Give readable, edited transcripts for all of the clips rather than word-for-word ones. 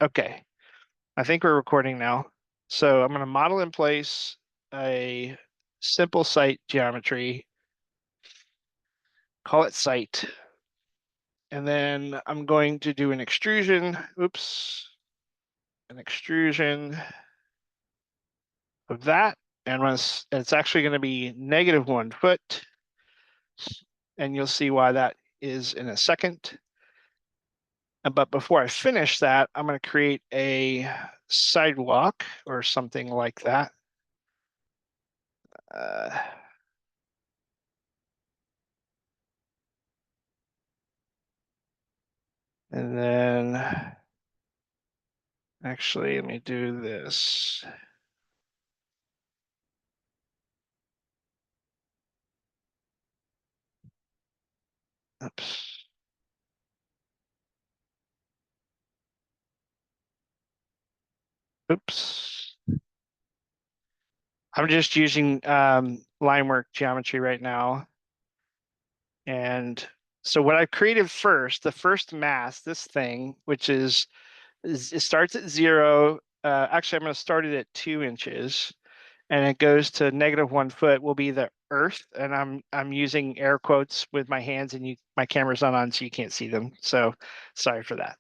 Okay, I think we're recording now. So I'm going to model in place a simple site geometry, call it site. And then I'm going to do an extrusion. Oops. An extrusion of that. And it's actually going to be -1 foot. And you'll see why that is in a second. But before I finish that, I'm going to create a sidewalk or something like that. And then actually, let me do this. Oops. Oops. I'm just using line work geometry right now. And so what I've created first, the first mass, this thing, which is it starts at 0. Actually, I'm going to start it at 2 inches, and it goes to -1 foot. Will be the Earth, and I'm using air quotes with my hands, and my camera's not on, so you can't see them. So sorry for that.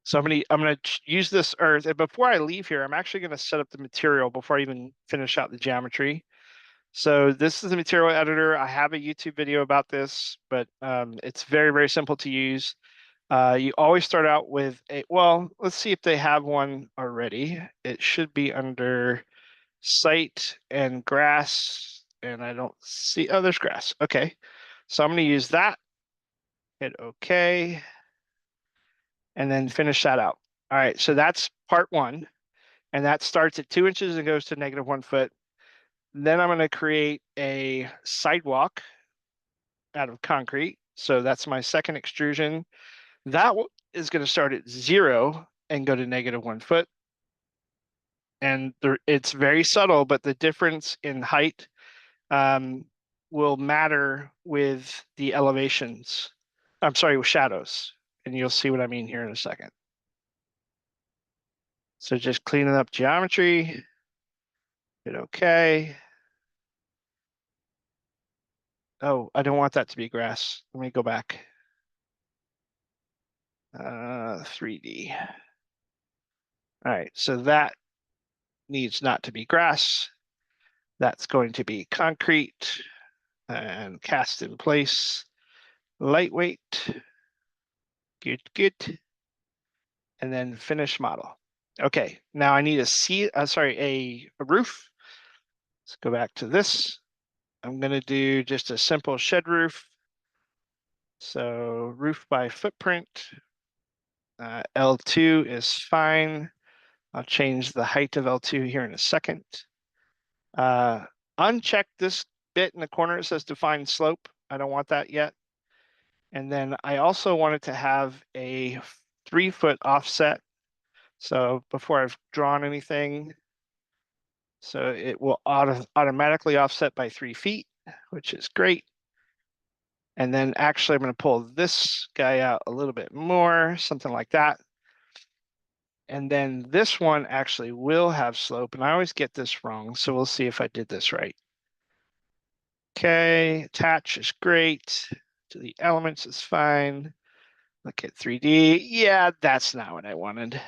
So I'm gonna use this Earth, and before I leave here, I'm actually going to set up the material before I even finish out the geometry. So this is the material editor. I have a YouTube video about this, but it's very, very simple to use. You always start out with well, let's see if they have one already. It should be under site and grass, and I don't see, oh, there's grass. Okay, so I'm going to use that, hit OK, and then finish that out. All right, so that's part 1, and that starts at 2 inches and goes to -1 foot. Then I'm going to create a sidewalk out of concrete. So that's my second extrusion. That is going to start at 0 and go to -1 foot. And it's very subtle, but the difference in height will matter with the elevations. I'm sorry, with shadows. And you'll see what I mean here in a second. So just cleaning up geometry, hit OK. Oh, I don't want that to be grass. Let me go back. 3D. All right, so that needs not to be grass. That's going to be concrete and cast in place. Lightweight. Good, good. And then finish model. Okay, now I need a roof. Let's go back to this. I'm going to do just a simple shed roof. So roof by footprint. L2 is fine. I'll change the height of L2 here in a second. Uncheck this bit in the corner. It says define slope. I don't want that yet. And then I also wanted to have a 3-foot offset. So before I've drawn anything, so it will automatically offset by 3 feet, which is great. And then actually I'm going to pull this guy out a little bit more, something like that. And then this one actually will have slope, and I always get this wrong, so we'll see if I did this right. Okay, attach is great. To the elements is fine. Look at 3D. Yeah, that's not what I wanted.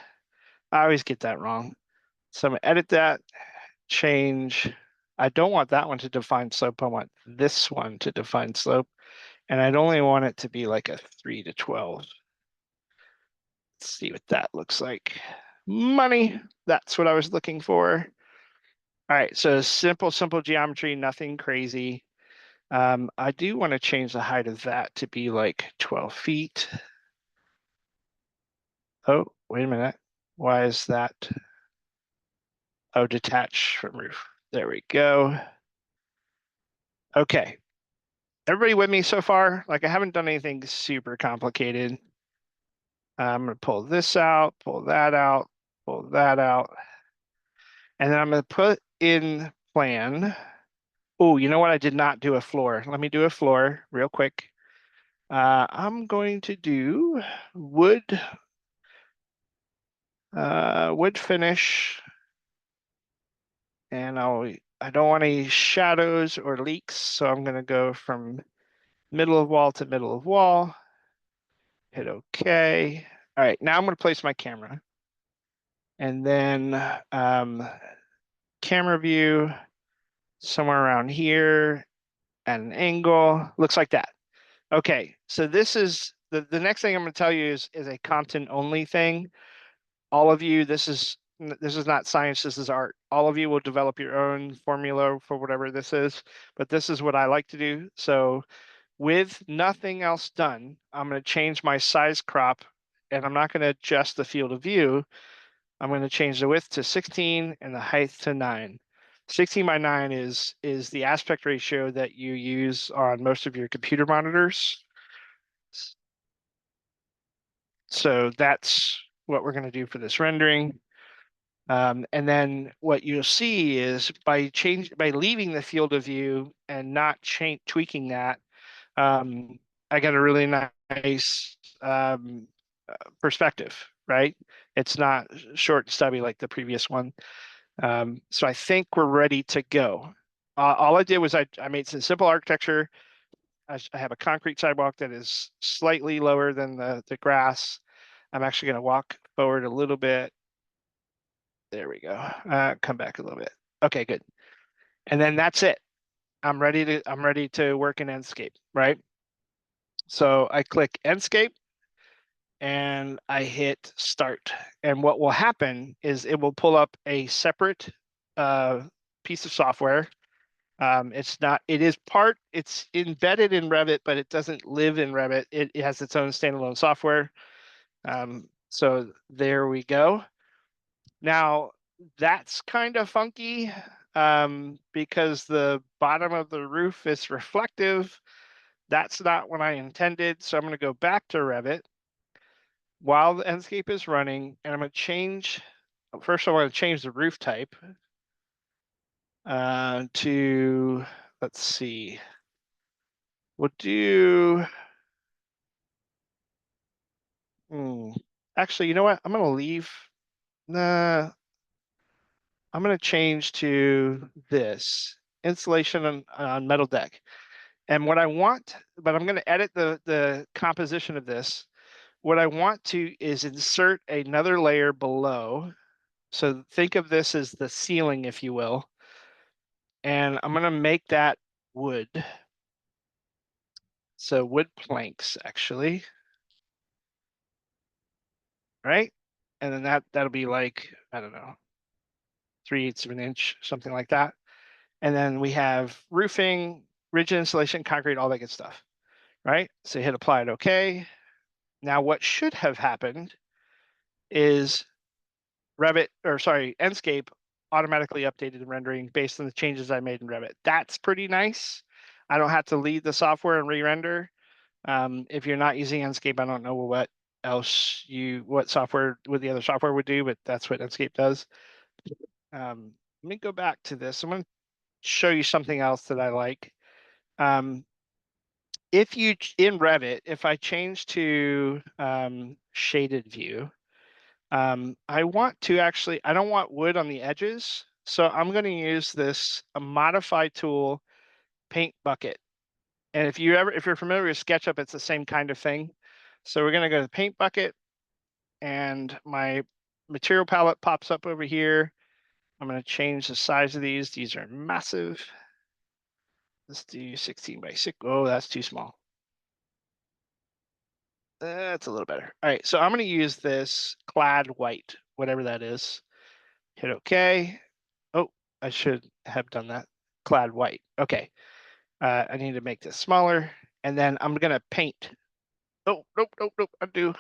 I always get that wrong. So I'm gonna edit that, change. I don't want that one to define slope. I want this one to define slope. And I'd only want it to be like a 3 to 12. Let's see what that looks like. Money, that's what I was looking for. All right, so simple geometry, nothing crazy. I do want to change the height of that to be like 12 feet. Oh, wait a minute. Why is that? Oh, detach from roof. There we go. Okay. Everybody with me so far? Like, I haven't done anything super complicated. I'm going to pull this out, pull that out, pull that out. And then I'm going to put in plan. Oh, you know what? I did not do a floor. Let me do a floor real quick. I'm going to do wood wood finish, and I don't want any shadows or leaks, so I'm going to go from middle of wall to middle of wall. Hit OK. All right, now I'm going to place my camera. And then camera view somewhere around here at an angle. Looks like that. Okay, so this is the next thing I'm going to tell you is a content only thing. All of you, this is not science, this is art. All of you will develop your own formula for whatever this is, but this is what I like to do. So with nothing else done, I'm going to change my size crop, and I'm not going to adjust the field of view. I'm going to change the width to 16 and the height to 9. 16 by 9 is the aspect ratio that you use on most of your computer monitors. So that's what we're going to do for this rendering. And then what you'll see is by leaving the field of view and not tweaking that, I got a really nice perspective, right? It's not short and stubby like the previous one. So I think we're ready to go. All I did was I made some simple architecture. I have a concrete sidewalk that is slightly lower than the grass. I'm actually going to walk forward a little bit. There we go. Come back a little bit. Okay, good. And then that's it. I'm ready to work in Enscape, right? So I click Enscape and I hit start. And what will happen is it will pull up a separate piece of software. It's embedded in Revit, but it doesn't live in Revit. It has its own standalone software. So there we go. Now that's kind of funky because the bottom of the roof is reflective. That's not what I intended. So I'm going to go back to Revit while the Enscape is running, and I'm going to change. First, I want to change the roof type to, let's see, we'll do. Actually, you know what? I'm going to leave. Nah, I'm going to change to this insulation on metal deck. And what I want, but I'm going to edit the composition of this. What I want to is insert another layer below. So think of this as the ceiling, if you will. And I'm going to make that wood. So wood planks, actually. Right? And then that'll be like, I don't know, 3/8 of an inch, something like that. And then we have roofing, rigid insulation, concrete, all that good stuff. Right? So hit apply it OK. Now what should have happened is Enscape automatically updated the rendering based on the changes I made in Revit. That's pretty nice. I don't have to leave the software and re-render. If you're not using Enscape, I don't know what the other software would do, but that's what Enscape does. Let me go back to this. I'm going to show you something else that I like. In Revit, if I change to shaded view, I don't want wood on the edges. So I'm going to use this modify tool, paint bucket. And if you're familiar with SketchUp, it's the same kind of thing. So we're going to go to the paint bucket, and my material palette pops up over here. I'm going to change the size of these. These are massive. Let's do 16 by 6. Oh, that's too small. That's a little better. All right, so I'm going to use this clad white, whatever that is. Hit OK. Oh, I should have done that. Clad white. Okay. I need to make this smaller. And then I'm going to paint. Oh, nope. Undo. I'm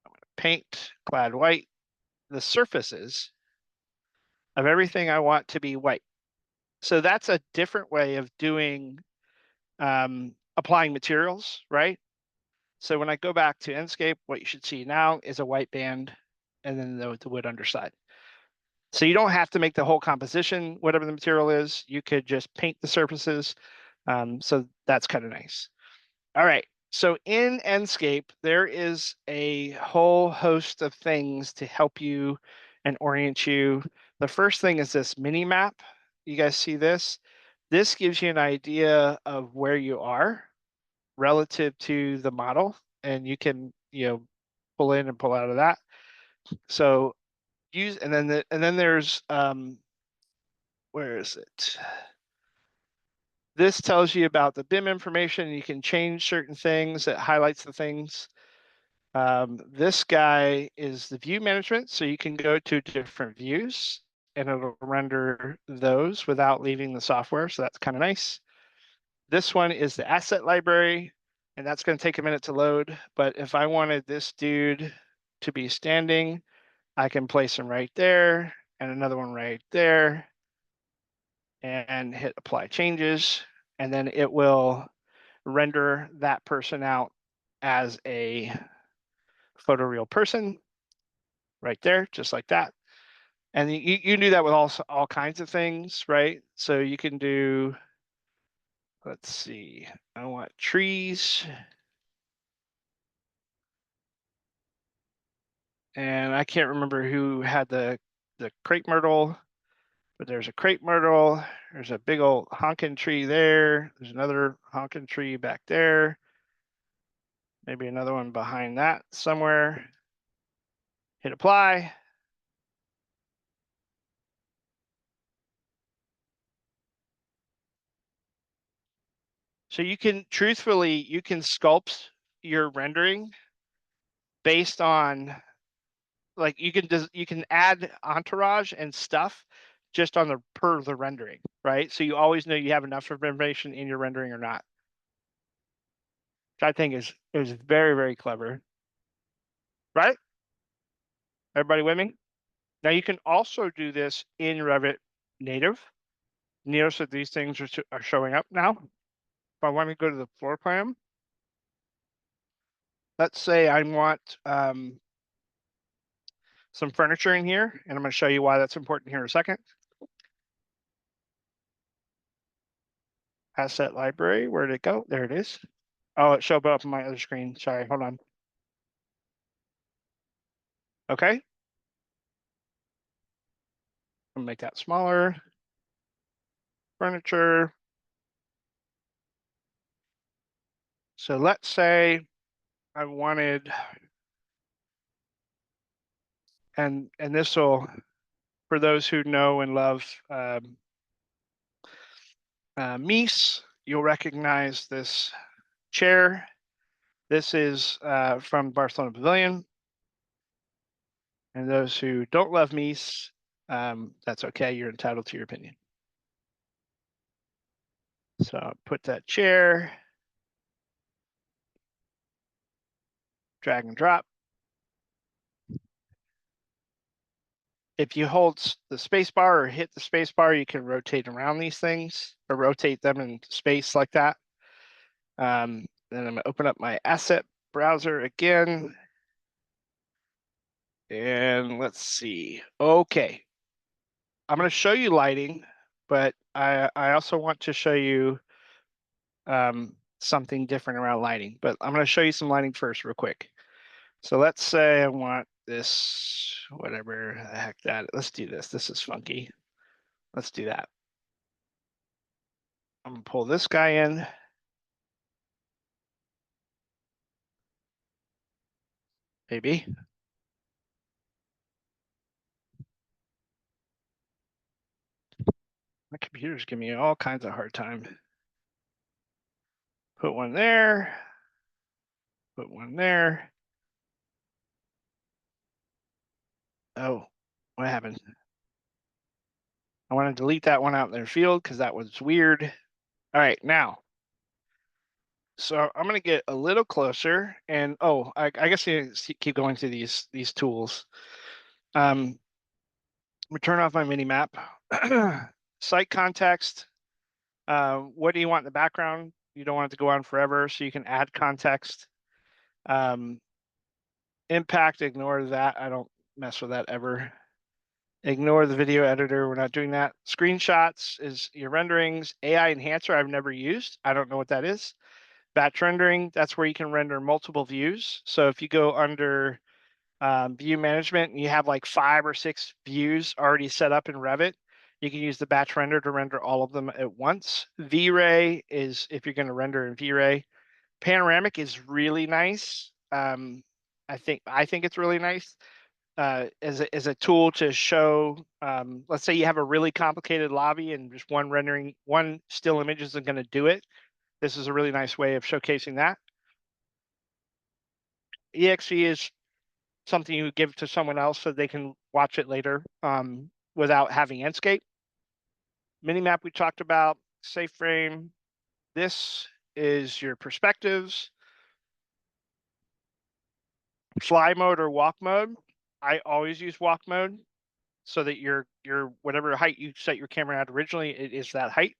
going to paint clad white the surfaces of everything I want to be white. So that's a different way of doing applying materials, right? So when I go back to Enscape, what you should see now is a white band and then the wood underside. So you don't have to make the whole composition, whatever the material is. You could just paint the surfaces. So that's kind of nice. All right. So in Enscape, there is a whole host of things to help you and orient you. The first thing is this mini map. You guys see this? This gives you an idea of where you are relative to the model, and you can, pull in and pull out of that. So use, and then there's where is it? This tells you about the BIM information. You can change certain things. It highlights the things. This guy is the view management, so you can go to different views and it'll render those without leaving the software. So that's kind of nice. This one is the asset library, and that's going to take a minute to load. But if I wanted this dude to be standing, I can place him right there and another one right there and hit apply changes. And then it will render that person out as a photoreal person right there, just like that. And you can do that with all kinds of things, right? So you can do, let's see, I want trees. And I can't remember who had the crepe myrtle, but there's a crepe myrtle. There's a big old honkin' tree there. There's another honkin' tree back there. Maybe another one behind that somewhere. Hit apply. So you can, truthfully, you can sculpt your rendering based on, like, you can add entourage and stuff just on the rendering, right? So you always know you have enough information in your rendering or not. Which I think is very, very clever, right? Everybody with me? Now you can also do this in Revit native. Notice that these things are showing up now. If I want to go to the floor plan, let's say I want some furniture in here, and I'm going to show you why that's important here in a second. Asset library, where did it go? There it is. Oh, it showed up on my other screen. Sorry, hold on. Okay. I'm gonna make that smaller. Furniture. So let's say I wanted, and this will, for those who know and love Mies, you'll recognize this chair. This is from Barcelona Pavilion. And those who don't love Mies, that's okay. You're entitled to your opinion. So put that chair, drag and drop. If you hold the space bar or hit the space bar, you can rotate around these things or rotate them in space like that. Then I'm gonna open up my asset browser again. And let's see. Okay. I'm gonna show you lighting, but I also want to show you something different around lighting, but I'm gonna show you some lighting first real quick. So let's say I want this, whatever the heck that, let's do this. This is funky. Let's do that. I'm gonna pull this guy in. Maybe. My computer's giving me all kinds of hard time. Put one there. Put one there. Oh, what happened? I want to delete that one out in their field because that was weird. All right, now. So I'm going to get a little closer, and I guess you keep going through these tools. We turn off my mini map. Site context. What do you want in the background? You don't want it to go on forever, so you can add context. Impact, ignore that. I don't mess with that ever. Ignore the video editor. We're not doing that. Screenshots is your renderings. AI enhancer I've never used. I don't know what that is. batch rendering, that's where you can render multiple views. So if you go under view management and you have like 5 or 6 views already set up in Revit, you can use the batch render to render all of them at once. V-Ray is if you're going to render in V-Ray. Panoramic is really nice. I think it's really nice as a tool to show. Let's say you have a really complicated lobby and just one still image isn't going to do it. This is a really nice way of showcasing that. EXE is something you give to someone else so they can watch it later without having Enscape. Minimap we talked about, safe frame. This is your perspectives. Fly mode or walk mode. I always use walk mode so that your whatever height you set your camera at originally, it is that height.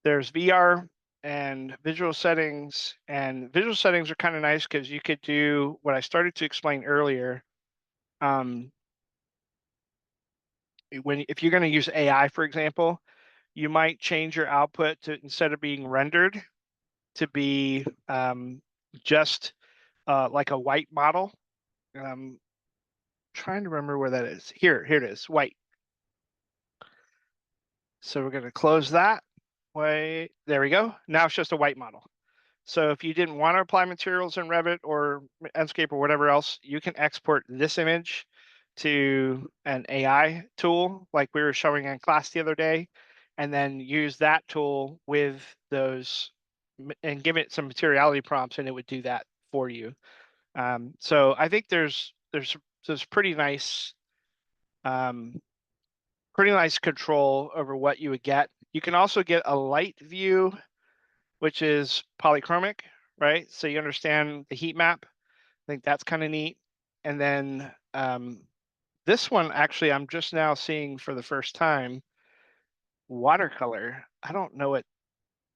There's VR and visual settings, and visual settings are kind of nice because you could do what I started to explain earlier. If you're going to use AI, for example, you might change your output to instead of being rendered to be just like a white model. Trying to remember where that is. Here it is, white. So we're going to close that. Wait, there we go. Now it's just a white model. So if you didn't want to apply materials in Revit or Enscape or whatever else, you can export this image to an AI tool like we were showing in class the other day, and then use that tool with those and give it some materiality prompts, and it would do that for you. So I think there's pretty nice control over what you would get. You can also get a light view, which is polychromic, right? So you understand the heat map. I think that's kind of neat. And then this one, actually, I'm just now seeing for the first time, watercolor. I don't know what,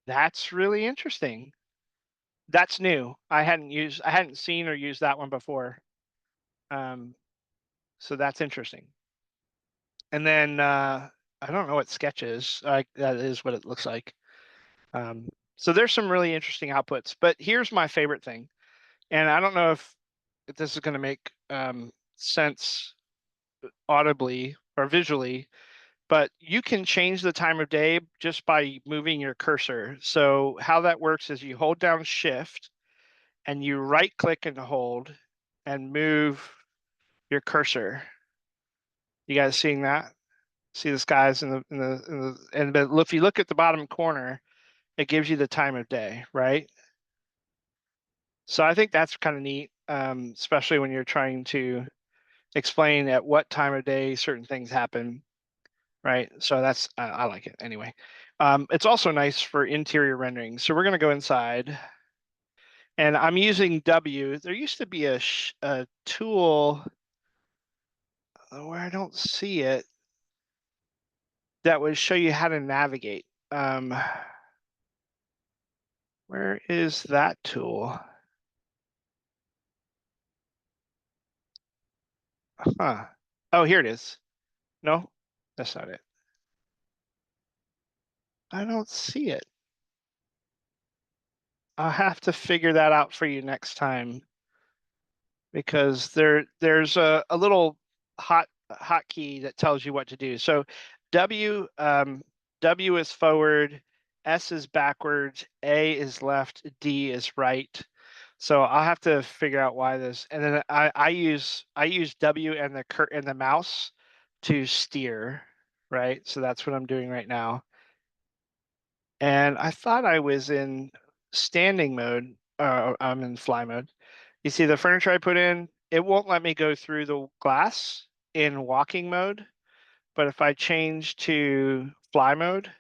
that's really interesting. That's new. I hadn't seen or used that one before. So that's interesting. And then I don't know what sketch is. That is what it looks like. So there's some really interesting outputs, but here's my favorite thing. And I don't know if this is going to make sense audibly or visually, but you can change the time of day just by moving your cursor. So how that works is you hold down Shift and you right click and hold and move your cursor. You guys seeing that? See the skies but if you look at the bottom corner, it gives you the time of day, right? So I think that's kind of neat, especially when you're trying to explain at what time of day certain things happen, right? So that's I like it anyway. It's also nice for interior rendering. So we're going to go inside, and I'm using W. There used to be a tool where I don't see it that would show you how to navigate. Where is that tool? Huh. Oh, here it is. No, that's not it. I don't see it. I'll have to figure that out for you next time because there's a little hotkey that tells you what to do. So W W is forward, S is backwards, A is left, D is right. So I'll have to figure out why this. And then I use W and the mouse to steer, right? So that's what I'm doing right now. And I thought I was in standing mode. I'm in fly mode. You see the furniture I put in, it won't let me go through the glass in walking mode. But if I change to fly mode,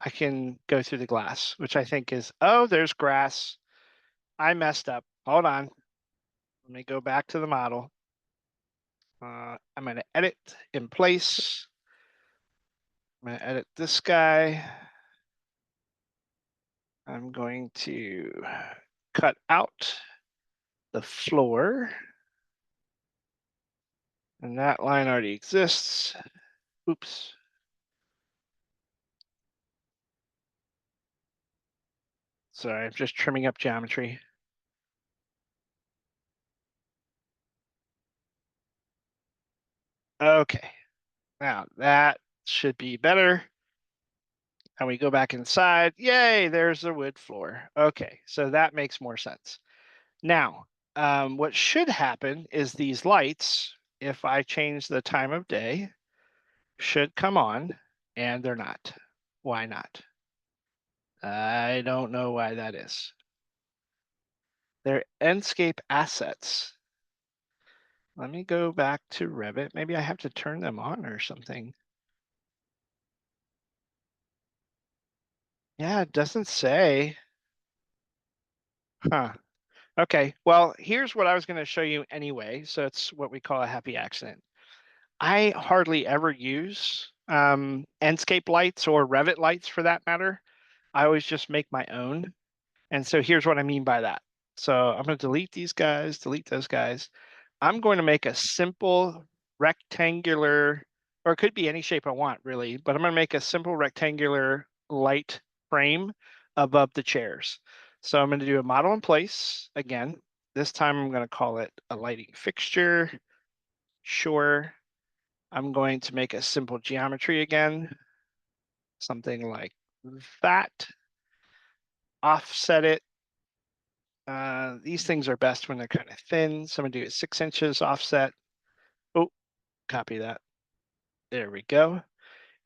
I can go through the glass, which I think is, oh, there's grass. I messed up. Hold on. Let me go back to the model. I'm going to edit in place. I'm going to edit this guy. I'm going to cut out the floor. And that line already exists. Oops. Sorry, I'm just trimming up geometry. Okay, now that should be better. And we go back inside. Yay, there's the wood floor. Okay, so that makes more sense. Now, what should happen is these lights, if I change the time of day, should come on, and they're not. Why not? I don't know why that is. They're Enscape assets. Let me go back to Revit. Maybe I have to turn them on or something. Yeah, it doesn't say. Huh. Okay, well, here's what I was going to show you anyway. So it's what we call a happy accident. I hardly ever use Enscape lights or Revit lights for that matter. I always just make my own. And so here's what I mean by that. So I'm going to delete these guys, delete those guys. I'm going to make a simple rectangular, or it could be any shape I want really, but I'm going to make a simple rectangular light frame above the chairs. So I'm going to do a model in place again. This time I'm going to call it a lighting fixture. Sure. I'm going to make a simple geometry again, something like that. Offset it. These things are best when they're kind of thin. So I'm going to do it 6 inches offset. Oh, copy that. There we go.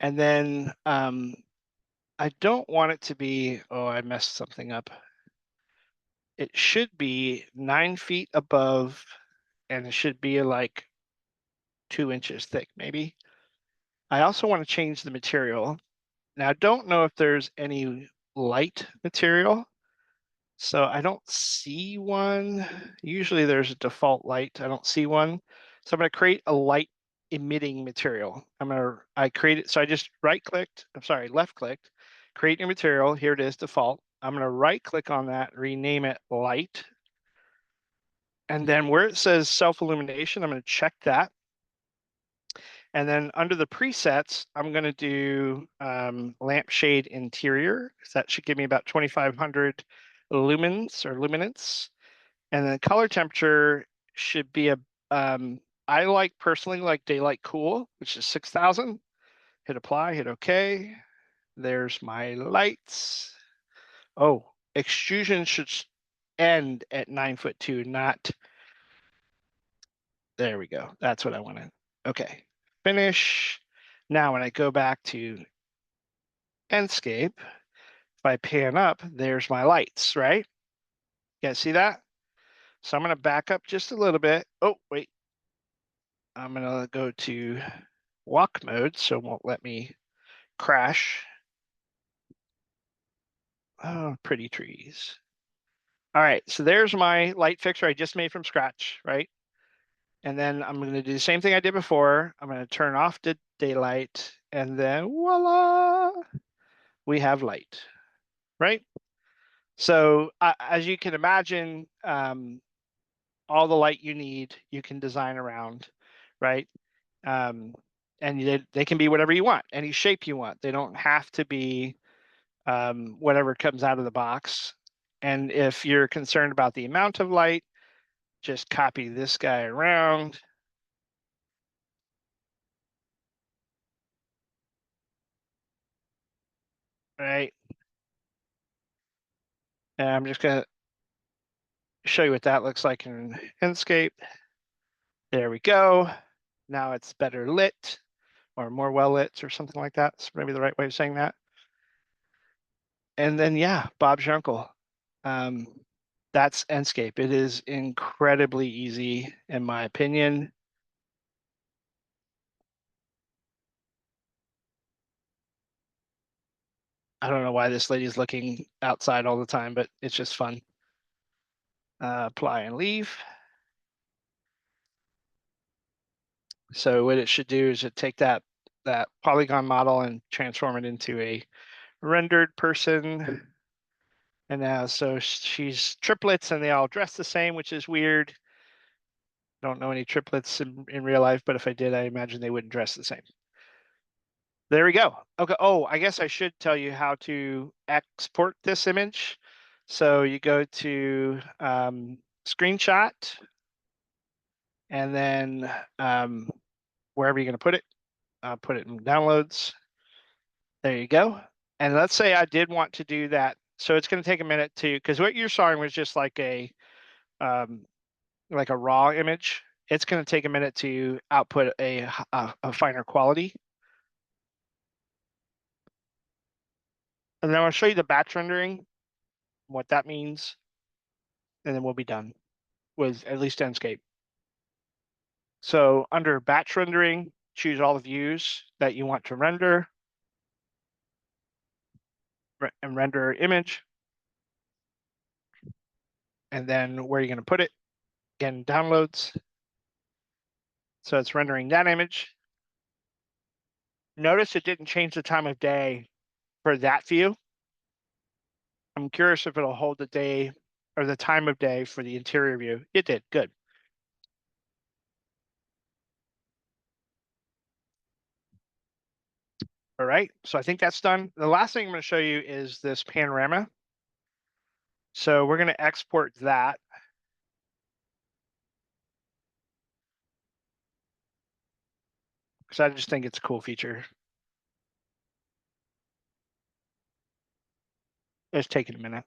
And then I don't want it to be, oh, I messed something up. It should be 9 feet above, and it should be like 2 inches thick, maybe. I also want to change the material. Now, I don't know if there's any light material. So I don't see one. Usually there's a default light. I don't see one. So I'm going to create a light emitting material. I create it. So I just left clicked, create new material. Here it is, default. I'm going to right click on that, rename it light. And then where it says self illumination, I'm going to check that. And then under the presets, I'm going to do lampshade interior. That should give me about 2,500 lumens or luminance. And then color temperature should be I personally like daylight cool, which is 6,000. Hit apply, hit OK. There's my lights. Oh, extrusion should end at 9'2", not. There we go. That's what I wanted. Okay, finish. Now, when I go back to Enscape, if I pan up, there's my lights, right? You guys see that? So I'm going to back up just a little bit. Oh, wait. I'm going to go to walk mode, so it won't let me crash. Oh, pretty trees. All right, so there's my light fixture I just made from scratch, right? And then I'm going to do the same thing I did before. I'm going to turn off the daylight, and then voila, we have light, right? So as you can imagine, all the light you need, you can design around, right? And they can be whatever you want, any shape you want. They don't have to be whatever comes out of the box. And if you're concerned about the amount of light, just copy this guy around. Right. And I'm just going to show you what that looks like in Enscape. There we go. Now it's better lit or more well lit or something like that. It's maybe the right way of saying that. And then, yeah, Bob's your uncle. Um, that's Enscape. It is incredibly easy, in my opinion. I don't know why this lady is looking outside all the time, but it's just fun. Apply and leave. So what it should do is it take that polygon model and transform it into a rendered person. And now, so she's triplets and they all dress the same, which is weird. Don't know any triplets in real life, but if I did, I imagine they wouldn't dress the same. There we go. Okay. Oh, I guess I should tell you how to export this image. So you go to screenshot, and then wherever you're going to put it, put it in downloads. There you go. And let's say I did want to do that. So it's going to take a minute to, because what you're showing was just um, like a raw image. It's going to take a minute to output a finer quality. And then I'll show you the batch rendering, what that means, and then we'll be done with at least Enscape. So under batch rendering, choose all the views that you want to render and render image. And then where you're going to put it, again, downloads. So it's rendering that image. Notice it didn't change the time of day for that view. I'm curious if it'll hold the day or the time of day for the interior view. It did, good. All right, so I think that's done. The last thing I'm going to show you is this panorama. So we're going to export that. Because I just think it's a cool feature. It's taking a minute.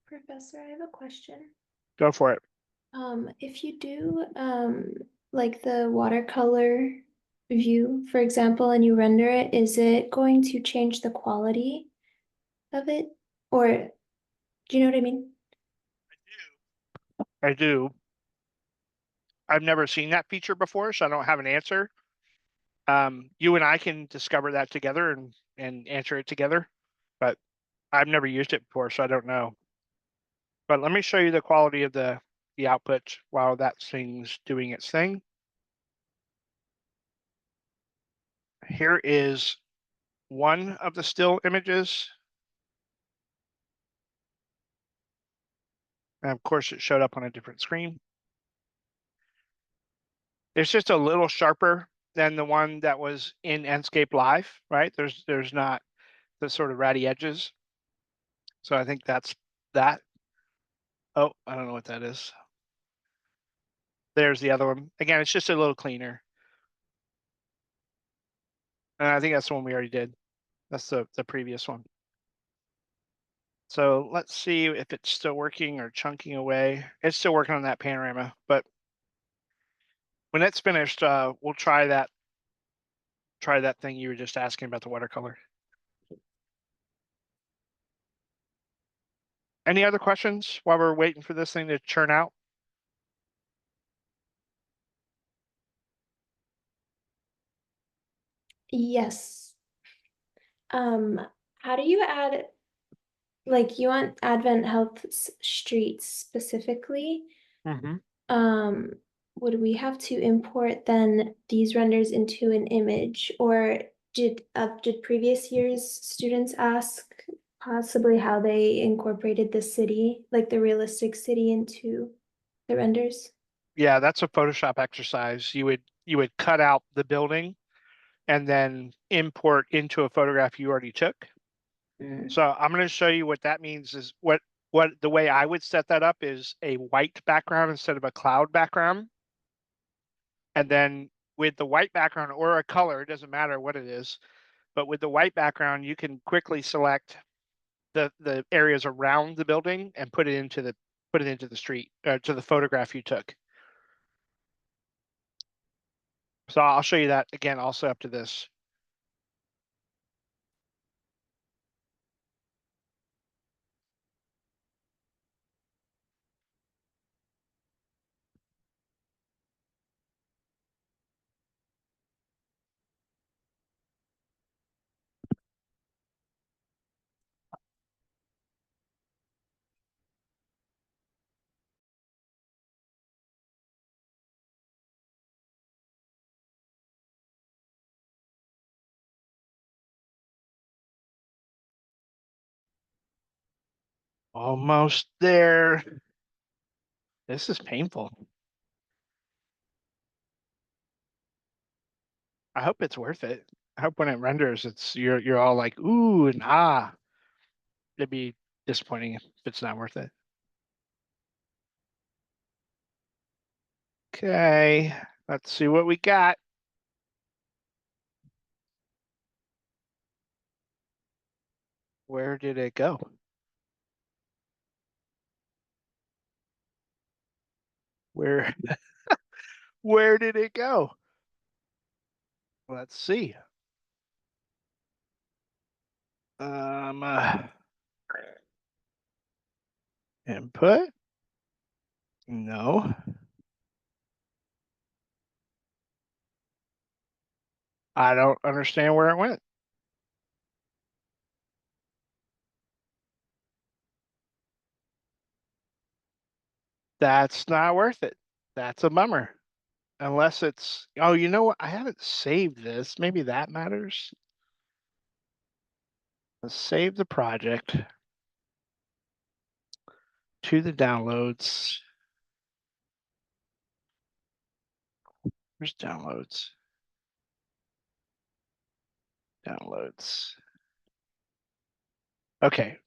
Professor, I have a question. Go for it. If you do like the watercolor view, for example, and you render it, is it going to change the quality of it? Or do you know what I mean? I do. I've never seen that feature before, so I don't have an answer. You and I can discover that together and answer it together, but I've never used it before, so I don't know. But let me show you the quality of the output while that thing's doing its thing. Here is one of the still images. And of course, it showed up on a different screen. It's just a little sharper than the one that was in Enscape Live, right? There's not the sort of ratty edges. So I think that's that. Oh, I don't know what that is. There's the other one. Again, it's just a little cleaner. And I think that's the one we already did. That's the previous one. So let's see if it's still working or chunking away. It's still working on that panorama, but when it's finished, we'll try that thing you were just asking about the watercolor. Any other questions while we're waiting for this thing to churn out? Yes. How do you add, like you want Advent Health Streets specifically? Mm-hmm. Um, would we have to import then these renders into an image, or did previous years students ask possibly how they incorporated the city, like the realistic city, into the renders? Yeah, that's a Photoshop exercise. You would cut out the building and then import into a photograph you already took. Mm. So I'm going to show you what that means is what the way I would set that up is a white background instead of a cloud background. And then with the white background or a color, it doesn't matter what it is, but with the white background, you can quickly select the areas around the building and put it into the street to the photograph you took. So I'll show you that again also after this. Almost there. This is painful. I hope it's worth it. I hope when it renders, you're all like, ooh and ah. It'd be disappointing if it's not worth it. Okay, let's see what we got. Where did it go? Where where did it go? Let's see. Um, uh, Input? No. I don't understand where it went. That's not worth it. That's a bummer. Unless it's, oh, you know what? I haven't saved this. Maybe that matters. Let's save the project to the downloads. Where's downloads? Downloads. Okay.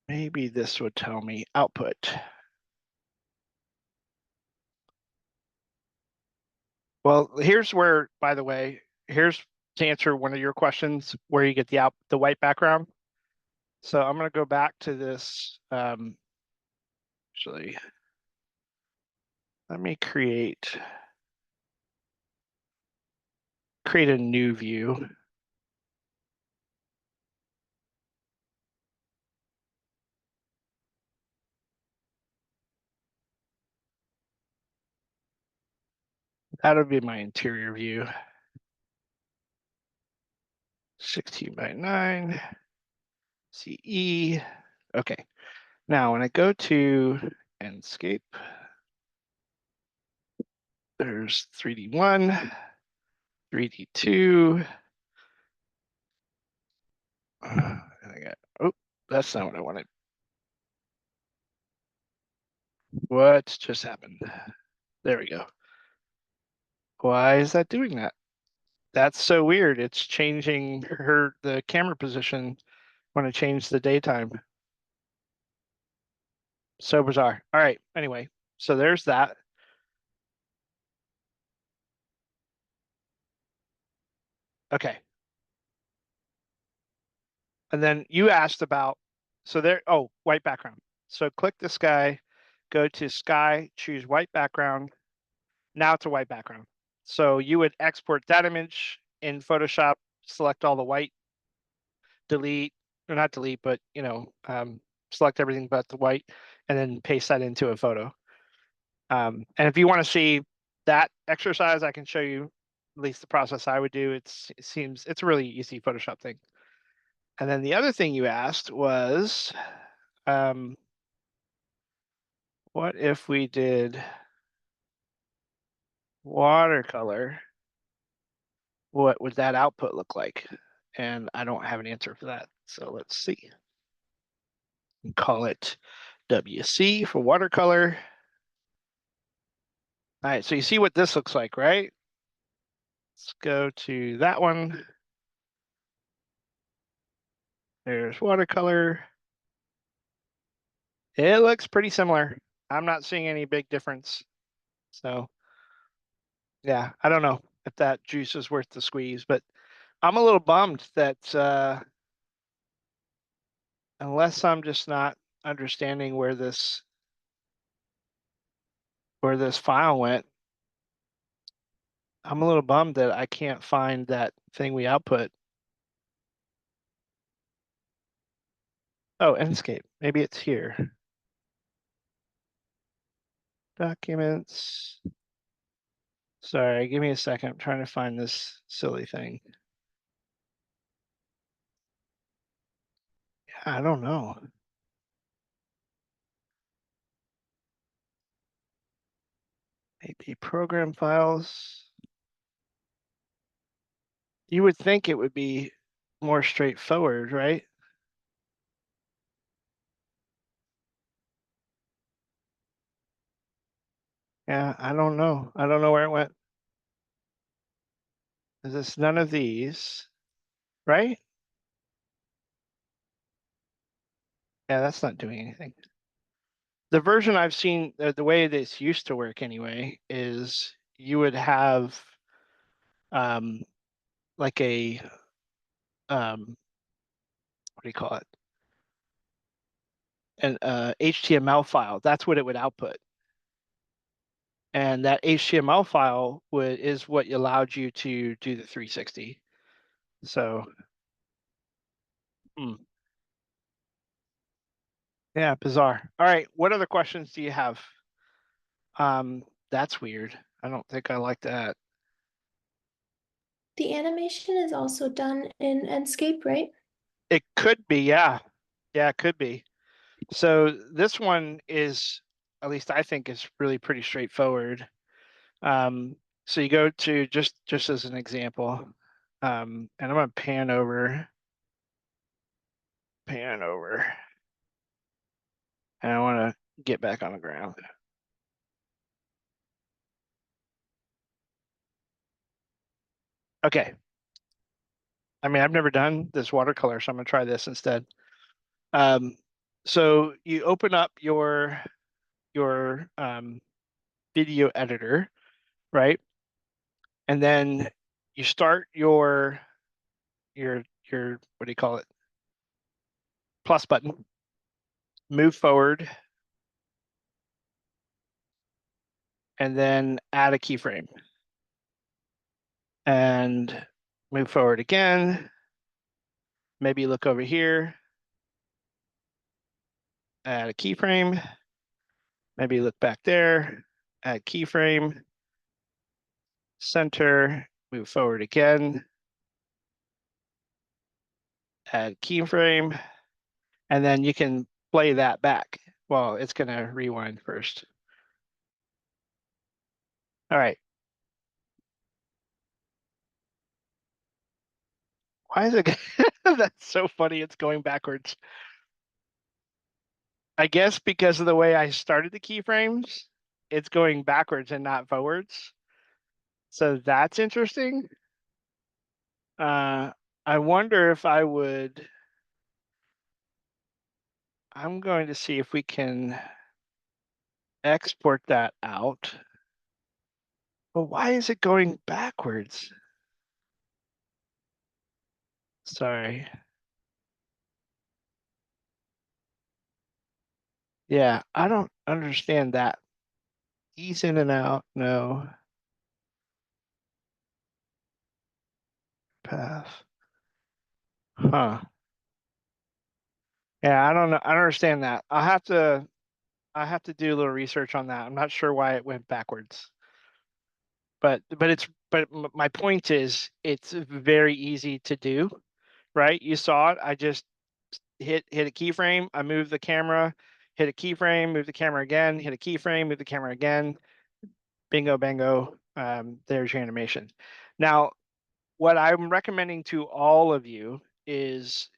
Maybe this would tell me output. Well, here's where, by the way, here's to answer one of your questions where you get the white background. So I'm going to go back to this. Actually, let me create a new view. That'll be my interior view. 16 by 9, CE. Okay. Now, when I go to Enscape, there's 3D1, 3D2. And I got, oh, that's not what I wanted. What just happened? There we go. Why is that doing that? That's so weird. It's changing the camera position when I change the daytime. So bizarre. All right. Anyway, so there's that. Okay. And then you asked about, so there, oh, white background. So click this guy, go to sky, choose white background. Now it's a white background. So you would export that image in Photoshop, select all the white, delete, or not delete, but select everything but the white, and then paste that into a photo. And if you want to see that exercise, I can show you at least the process I would do. It seems it's a really easy Photoshop thing. And then the other thing you asked was, what if we did watercolor? What would that output look like? And I don't have an answer for that. So let's see. Call it WC for watercolor. All right, so you see what this looks like, right? Let's go to that one. There's watercolor. It looks pretty similar. I'm not seeing any big difference. So yeah, I don't know if that juice is worth the squeeze, but I'm a little bummed that unless I'm just not understanding where this file went, I'm a little bummed that I can't find that thing we output. Oh, Enscape. Maybe it's here. Documents. Sorry, give me a second. I'm trying to find this silly thing. I don't know. Maybe program files. You would think it would be more straightforward, right? Yeah, I don't know. I don't know where it went. Is this none of these, right? Yeah, that's not doing anything. The version I've seen, the way this used to work anyway, is you would have um like a what do you call it? An HTML file. That's what it would output. And that HTML file would is what allowed you to do the 360. So, hmm, yeah, bizarre. All right, what other questions do you have? That's weird. I don't think I like that. The animation is also done in Enscape, right? It could be, yeah. Yeah, it could be. So this one is, at least I think, is really pretty straightforward. Um, so you go to just as an example, and I'm gonna pan over, and I want to get back on the ground. Okay. I mean, I've never done this watercolor, so I'm gonna try this instead. Um, so you open up your video editor, right? And then you start your what do you call it? Plus button. Move forward, and then add a keyframe. And move forward again. Maybe look over here, add a keyframe. Maybe look back there, add keyframe, center, move forward again, add keyframe, and then you can play that back. Well, it's going to rewind first. All right. Why is it? That's so funny. It's going backwards. I guess because of the way I started the keyframes, it's going backwards and not forwards. So that's interesting. Uh, I wonder if I would. I'm going to see if we can export that out. But why is it going backwards? Sorry. Yeah, I don't understand that. Ease in and out. No. Path. Huh. Yeah, I don't know. I don't understand that. I have to do a little research on that. I'm not sure why it went backwards. But my point is it's very easy to do, right? You saw it. I just hit a keyframe, I move the camera, hit a keyframe, move the camera again, hit a keyframe, move the camera again. Bingo, bango. There's your animation. Now, what I'm recommending to all of you is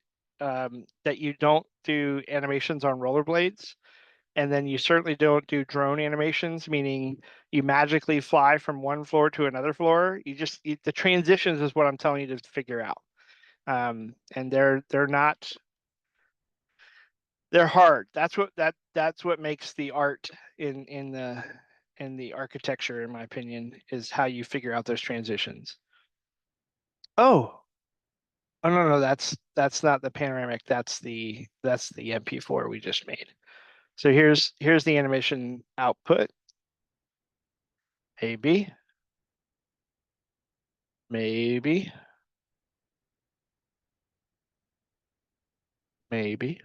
that you don't do animations on rollerblades, and then you certainly don't do drone animations, meaning you magically fly from one floor to another floor. The transitions is what I'm telling you to figure out. And they're not they're hard. That's what makes the art in the architecture, in my opinion, is how you figure out those transitions. Oh, oh no, no, that's not the panoramic. That's the MP4 we just made. So here's the animation output. Maybe, maybe, maybe.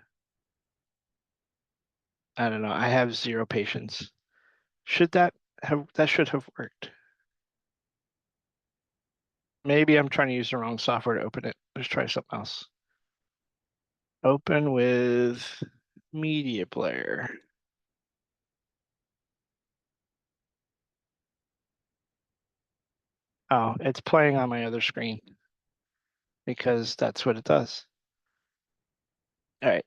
I don't know. I have zero patience. That should have worked. Maybe I'm trying to use the wrong software to open it. Let's try something else. Open with media player. Oh, it's playing on my other screen because that's what it does. All right.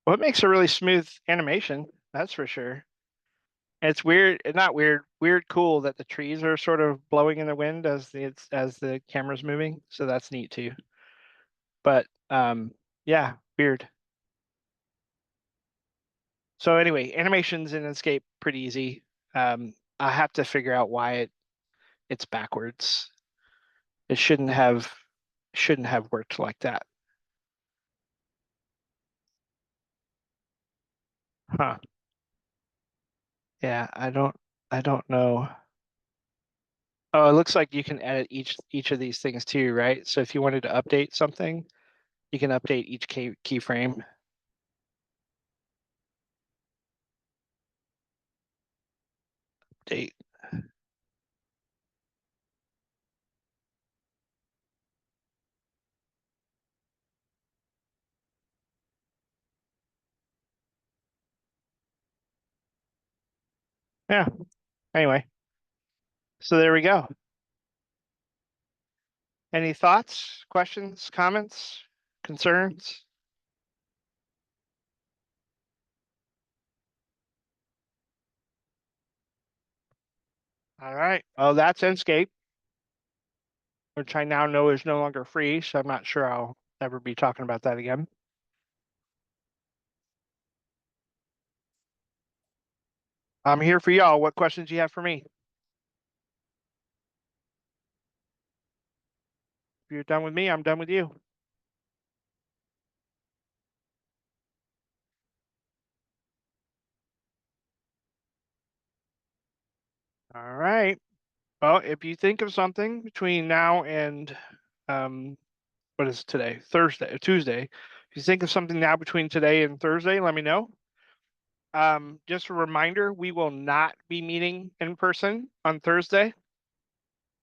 Well, it makes a really smooth animation, that's for sure. It's weird, not weird, cool that the trees are sort of blowing in the wind as the camera's moving. So that's neat too. But yeah, weird. So anyway, animations in Enscape pretty easy. I have to figure out why it's backwards. It shouldn't have worked like that. Huh. Yeah, I don't know. Oh, it looks like you can edit each of these things too, right? So if you wanted to update something, you can update each keyframe. Update. Yeah. Anyway, so there we go. Any thoughts, questions, comments, concerns? All right. Oh, that's Enscape, which I now know is no longer free, so I'm not sure I'll ever be talking about that again. I'm here for y'all. What questions do you have for me? If you're done with me, I'm done with you. All right. Well, if you think of something between now and what is today? Thursday, Tuesday. If you think of something now between today and Thursday, let me know. Just a reminder, we will not be meeting in person on Thursday.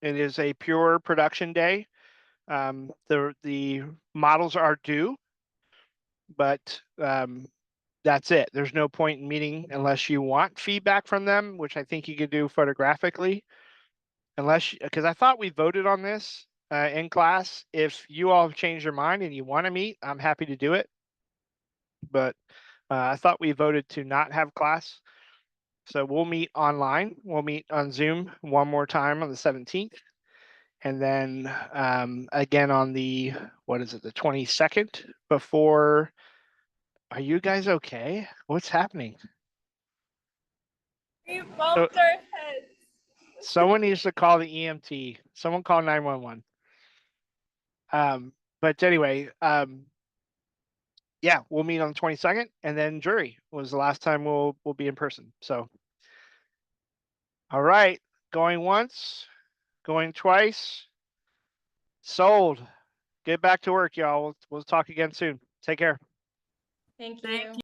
It is a pure production day. The models are due, but that's it. There's no point in meeting unless you want feedback from them, which I think you could do photographically. Because I thought we voted on this in class. If you all have changed your mind and you want to meet, I'm happy to do it. But I thought we voted to not have class. So we'll meet online. We'll meet on Zoom one more time on the 17th. And then again on the, what is it, the 22nd before. Are you guys okay? What's happening? We bumped our heads. Someone needs to call the EMT. Someone call 911. But anyway, yeah, we'll meet on the 22nd, and then jury was the last time we'll be in person. So, all right, going once, going twice, sold. Get back to work, y'all. We'll talk again soon. Take care. Thank you.